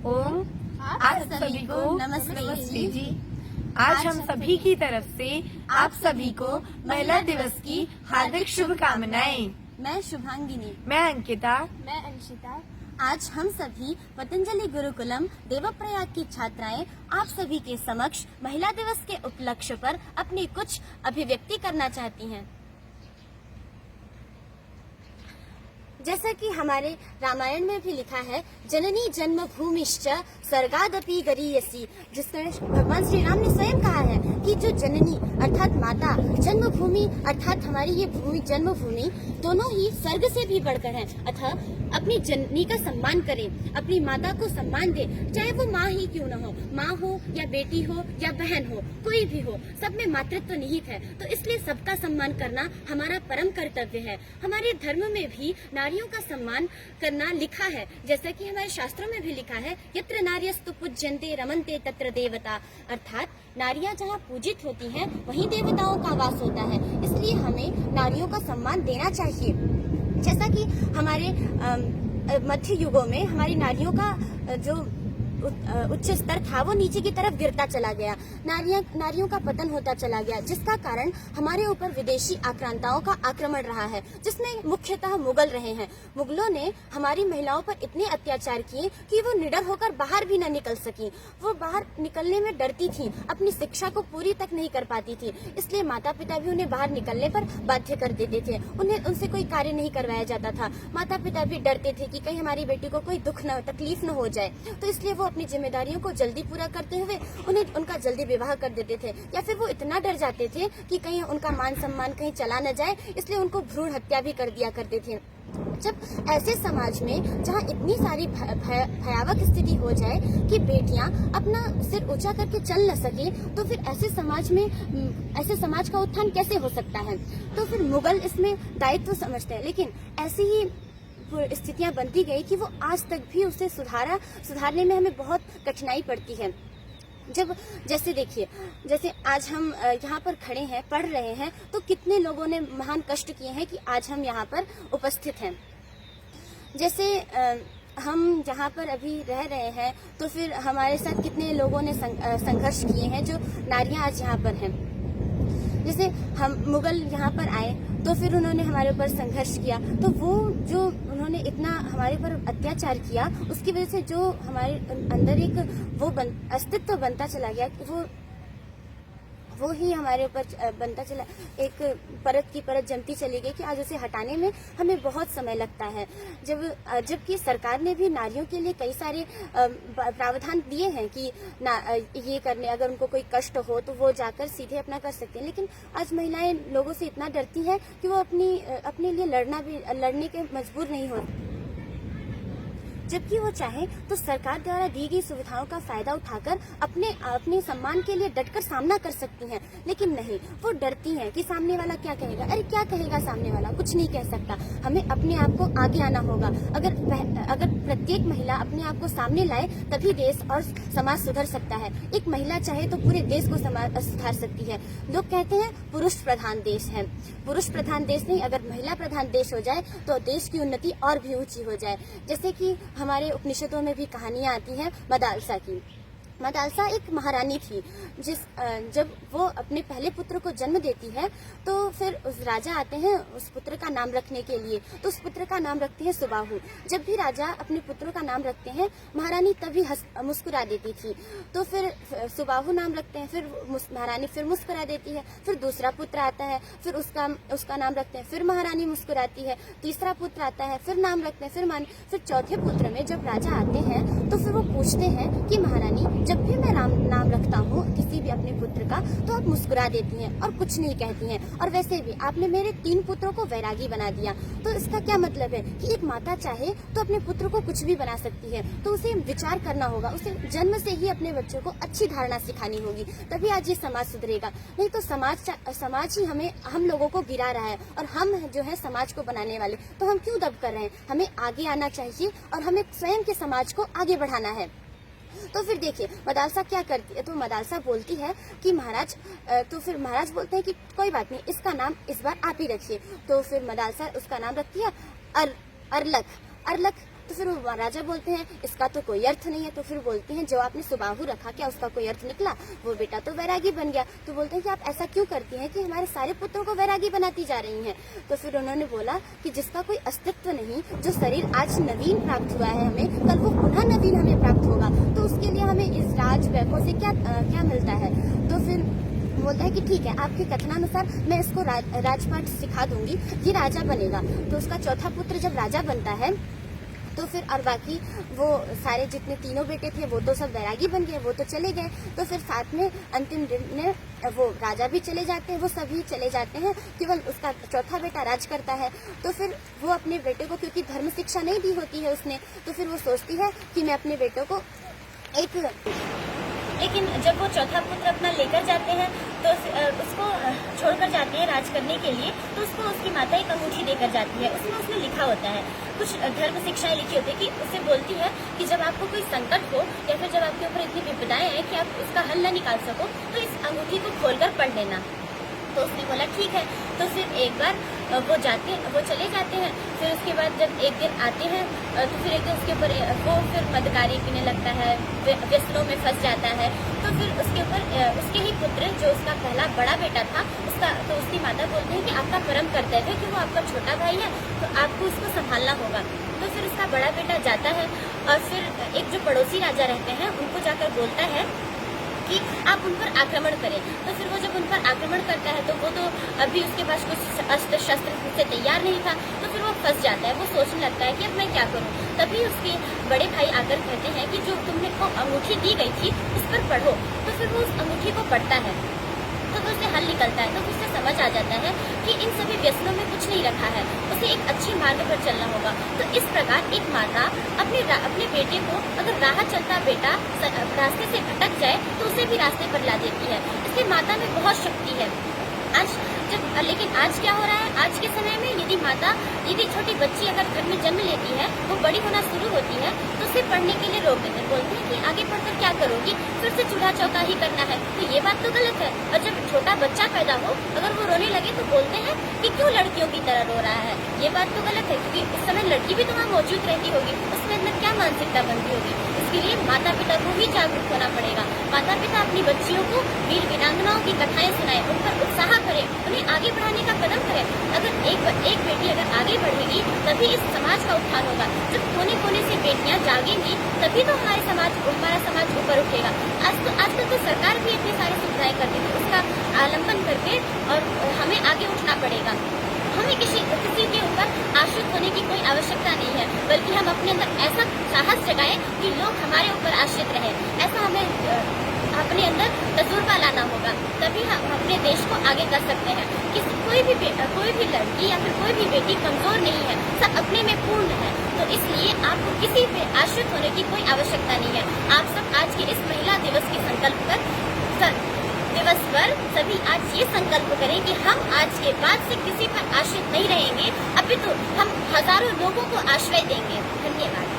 ओम आप सभी को नमस्ते जी। आज हम सभी की तरफ से आप सभी को महिला दिवस की हार्दिक शुभकामनाएं। मैं शुभांगिनी। मैं अंकिता। मैं अंशिता। आज हम सभी पतंजलि गुरुकुलम देवप्रयाग की छात्राएं आप सभी के समक्ष महिला दिवस के उपलक्ष्य पर अपनी कुछ अभिव्यक्ति करना चाहती हैं। जैसा कि हमारे रामायण में भी लिखा है, जननी जन्म भूमिश्च स्वर्गादपि गरीयसी, जिसमें भगवान श्री राम ने स्वयं कहा है कि जो जननी अर्थात माता, जन्मभूमि अर्थात हमारी ये भूमि जन्मभूमि दोनों ही स्वर्ग से भी बढ़कर है। अतः अपनी जननी का सम्मान करें, अपनी माता को सम्मान दें, चाहे वो माँ ही क्यों न हो, माँ हो या बेटी हो या बहन हो, कोई भी हो, सब में मातृत्व निहित है। तो इसलिए सबका सम्मान करना हमारा परम कर्तव्य है। हमारे धर्म में भी नारियों का सम्मान करना लिखा है, जैसा कि हमारे शास्त्रों में भी लिखा है, यत्र नार्यस्तु पूज्यन्ते रमन्ते तत्र देवता, अर्थात नारियां जहाँ पूजित होती हैं वहीं देवताओं का वास होता है। इसलिए हमें नारियों का सम्मान देना चाहिए। जैसा कि हमारे मध्य युगों में हमारी नारियों का जो उच्च स्तर था वो नीचे की तरफ गिरता चला गया, नारियों का पतन होता चला गया, जिसका कारण हमारे ऊपर विदेशी आक्रांताओं का आक्रमण रहा है, जिसमें मुख्यतः मुगल रहे हैं। मुगलों ने हमारी महिलाओं पर इतने अत्याचार किए कि वो निडर होकर बाहर भी न निकल सकी। वो बाहर निकलने में डरती थी, अपनी शिक्षा को पूरी तक नहीं कर पाती थी, इसलिए माता पिता भी उन्हें बाहर निकलने पर बाध्य कर देते थे। उन्हें उनसे कोई कार्य नहीं करवाया जाता था। माता पिता भी डरते थे कि कहीं हमारी बेटी को कोई दुख न तकलीफ न हो जाए, तो इसलिए वो अपनी जिम्मेदारियों को जल्दी पूरा करते हुए उन्हें उनका जल्दी विवाह कर देते थे, या फिर वो इतना डर जाते थे कि कहीं उनका मान सम्मान कहीं चला न जाए, इसलिए उनको भ्रूण हत्या भी कर दिया करते थे। जब ऐसे समाज में जहाँ इतनी सारी भयावह स्थिति हो जाए कि बेटियां अपना सिर ऊंचा करके चल न सके, तो फिर ऐसे समाज का उत्थान कैसे हो सकता है? तो फिर मुगल इसमें दायित्व समझते हैं, लेकिन ऐसी ही स्थितियां बनती गई कि वो आज तक भी उसे सुधारने में हमें बहुत कठिनाई पड़ती है। जैसे देखिए, जैसे आज हम यहाँ पर खड़े हैं, पढ़ रहे हैं, तो कितने लोगों ने महान कष्ट किए हैं कि आज हम यहाँ पर उपस्थित हैं। जैसे हम जहाँ पर अभी रह रहे हैं, तो फिर हमारे साथ कितने लोगों ने संघर्ष किए हैं, जो नारियां आज यहाँ पर हैं। जैसे हम मुगल यहाँ पर आए तो फिर उन्होंने हमारे ऊपर संघर्ष किया, तो वो जो उन्होंने इतना हमारे ऊपर अत्याचार किया, उसकी वजह से जो हमारे अंदर एक अस्तित्व बनता चला गया, वो ही हमारे ऊपर बनता चला, एक परत की परत जमती चली गई कि आज उसे हटाने में हमें बहुत समय लगता है। जबकि सरकार ने भी नारियों के लिए कई सारे प्रावधान दिए हैं कि ये करने, अगर उनको कोई कष्ट हो तो वो जाकर सीधे अपना कर सकते हैं, लेकिन आज महिलाएं लोगों से इतना डरती है कि वो अपने लिए लड़ने के मजबूर नहीं होती। जबकि वो चाहे तो सरकार द्वारा दी गई सुविधाओं का फायदा उठाकर अपने सम्मान के लिए डटकर सामना कर सकती हैं, लेकिन नहीं, वो डरती हैं कि सामने वाला क्या कहेगा। अरे क्या कहेगा सामने वाला? कुछ नहीं कह सकता। हमें अपने आप को आगे आना होगा। अगर प्रत्येक महिला अपने आप को सामने लाए तभी देश और समाज सुधर सकता है। एक महिला चाहे तो पूरे देश को सुधार सकती है। लोग कहते हैं पुरुष प्रधान देश है, पुरुष प्रधान देश नहीं, अगर महिला प्रधान देश हो जाए तो देश की उन्नति और भी ऊंची हो जाए। जैसे कि हमारे उपनिषदों में भी कहानियां आती हैं मदालसा की। मदालसा एक महारानी थी, जब वो अपने पहले पुत्र को जन्म देती है तो फिर उस राजा आते हैं उस पुत्र का नाम रखने के लिए, तो उस पुत्र का नाम रखते हैं सुबाहु। जब भी राजा अपने पुत्रों का नाम रखते हैं, महारानी तभी मुस्कुरा देती थी, तो फिर सुबाहु नाम रखते हैं, फिर महारानी फिर मुस्कुरा देती है। फिर दूसरा पुत्र आता है, फिर उसका नाम रखते हैं, फिर महारानी मुस्कुराती है। तीसरा पुत्र आता है, फिर नाम रखते हैं, फिर चौथे पुत्र में जब राजा आते हैं तो फिर वो पूछते हैं कि महारानी, जब भी मैं नाम रखता हूँ किसी भी अपने पुत्र का, तो आप मुस्कुरा देती हैं और कुछ नहीं कहती हैं, और वैसे भी आपने मेरे 3 पुत्रों को वैरागी बना दिया। तो इसका क्या मतलब है कि एक माता चाहे तो अपने पुत्र को कुछ भी बना सकती है, तो उसे विचार करना होगा, उसे जन्म से ही अपने बच्चों को अच्छी धारणा सिखानी होगी, तभी आज ये समाज सुधरेगा। नहीं तो समाज ही हम लोगों को गिरा रहा है, और हम जो है समाज को बनाने वाले, तो हम क्यों दब कर रहे हैं? हमें आगे आना चाहिए और हमें स्वयं के समाज को आगे बढ़ाना है। तो फिर देखिए मदालसा क्या करती है, तो मदालसा बोलती है कि महाराज, तो फिर महाराज बोलते हैं कि कोई बात नहीं, इसका नाम इस बार आप ही रखिए। तो फिर मदालसा उसका नाम रखती है अरलख। तो फिर वो राजा बोलते हैं इसका तो कोई अर्थ नहीं है। तो फिर बोलती हैं जो आपने सुबाहु रखा क्या उसका कोई अर्थ निकला? वो बेटा तो वैरागी बन गया। तो बोलते हैं कि आप ऐसा क्यों करती हैं कि हमारे सारे पुत्रों को वैरागी बनाती जा रही हैं? तो फिर उन्होंने बोला कि जिसका कोई अस्तित्व नहीं, जो शरीर आज नवीन प्राप्त हुआ है हमें, कल वो पुनः नवीन हमें प्राप्त होगा, तो उसके लिए हमें इस राज वैभव से क्या मिलता है? तो फिर बोलता है कि ठीक है, आपके कथनानुसार मैं इसको राजपाट सिखा दूंगी, ये राजा बनेगा। तो उसका चौथा पुत्र जब राजा बनता है तो फिर और बाकी वो सारे जितने तीनों बेटे थे वो तो सब वैरागी बन गए, वो तो चले गए। तो फिर साथ में अंतिम दिन में वो राजा भी चले जाते हैं, वो सभी चले जाते हैं, केवल उसका चौथा बेटा राज करता है। तो फिर वो अपने बेटे को, क्योंकि धर्म शिक्षा नहीं दी होती है उसने, तो फिर वो सोचती है कि मैं अपने बेटों को लेकिन जब वो चौथा पुत्र अपना लेकर जाते हैं तो उसको छोड़कर जाते हैं राज करने के लिए, तो उसको उसकी माता एक अंगूठी देकर जाती है। उसमें उसने लिखा होता है, कुछ धर्म शिक्षाएं लिखी होती है कि उसे बोलती है कि जब आपको कोई संकट हो या फिर जब आपके ऊपर इतनी विपदाएं हैं कि आप उसका हल न निकाल सको, तो इस अंगूठी को खोलकर पढ़ लेना। तो उसने बोला ठीक है। तो फिर एक बार वो चले जाते हैं। फिर उसके बाद जब एक दिन आते हैं तो फिर एक दिन उसके ऊपर वो फिर मदकारी पीने लगता है, व्यसनों में फंस जाता है। तो फिर उसके ऊपर उसके ही पुत्र जो उसका पहला बड़ा बेटा था तो उसकी माता बोलती है कि आपका परम कर्तव्य है कि वो आपका छोटा भाई है, तो आपको उसको संभालना होगा। तो फिर उसका बड़ा बेटा जाता है और फिर एक जो पड़ोसी राजा रहते हैं उनको जाकर बोलता है कि आप उन पर आक्रमण करें। तो फिर वो जब उन पर आक्रमण करता है तो वो तो अभी उसके पास कुछ अस्त्र शस्त्र से तैयार नहीं था, तो फिर वो फंस जाता है। वो सोचने लगता है कि अब मैं क्या करूं। तभी उसके बड़े भाई आकर कहते हैं कि जो तुमने को अंगूठी दी गई थी उस पर पढ़ो। तो फिर वो उस अंगूठी को पढ़ता है तो उससे हल निकलता है। तो उससे समझ आ जाता है कि इन सभी व्यसनों में कुछ नहीं रखा है, उसे एक अच्छी मार्ग पर चलना होगा। तो इस प्रकार एक माता अपने बेटे को, अगर राह चलता बेटा रास्ते से भटक जाए तो उसे भी रास्ते पर ला देती है। इसलिए माता में बहुत शक्ति है। लेकिन आज क्या हो रहा है, आज के समय में यदि छोटी बच्ची अगर घर में जन्म लेती है, वो बड़ी होना शुरू होती है तो उसे पढ़ने के लिए रोक देते हैं। बोलते हैं कि आगे पढ़कर क्या करोगी, फिर से चूल्हा चौका ही करना है। तो ये बात तो गलत है। और जब छोटा बच्चा पैदा हो, अगर वो रोने लगे तो बोलते हैं कि क्यों लड़कियों की तरह रो रहा है। ये बात तो गलत है, क्योंकि उस समय लड़की भी तो वहाँ मौजूद रहती होगी, उसमें अंदर क्या मानसिकता बनती होगी। इसके लिए माता पिता को ही जागरूक होना पड़ेगा। माता पिता अपनी बच्चियों को वीर वीरांगनाओं की कथाएं सुनाएं, उन पर उत्साह करें, उन्हें आगे बढ़ाने का कदम करें। अगर एक बेटी अगर आगे बढ़ेगी तभी इस समाज का उत्थान होगा। जब कोने कोने से बेटियां जागेंगी तभी तो हमारा समाज ऊपर उठेगा। आजकल तो सरकार भी इतनी सारी सुविधाएं करती है, उसका आलम्बन करके और हमें आगे उठना पड़ेगा। हमें किसी के ऊपर आश्रित होने की कोई आवश्यकता नहीं है, बल्कि हम अपने अंदर ऐसा साहस जगाएं कि लोग हमारे ऊपर आश्रित रहे। ऐसा हमें अपने अंदर तजुर्बा लाना होगा, तभी हम अपने देश को आगे कर सकते हैं। कोई भी लड़की या फिर कोई भी बेटी कमजोर नहीं है, सब अपने में पूर्ण है। तो इसलिए आपको किसी पे आश्रित होने की कोई आवश्यकता नहीं है। आप सब आज के इस महिला दिवस के दिवस पर सभी आज ये संकल्प करें कि हम आज के बाद से किसी पर आश्रित नहीं रहेंगे, अपितु हम हजारों लोगों को आश्रय देंगे। धन्यवाद।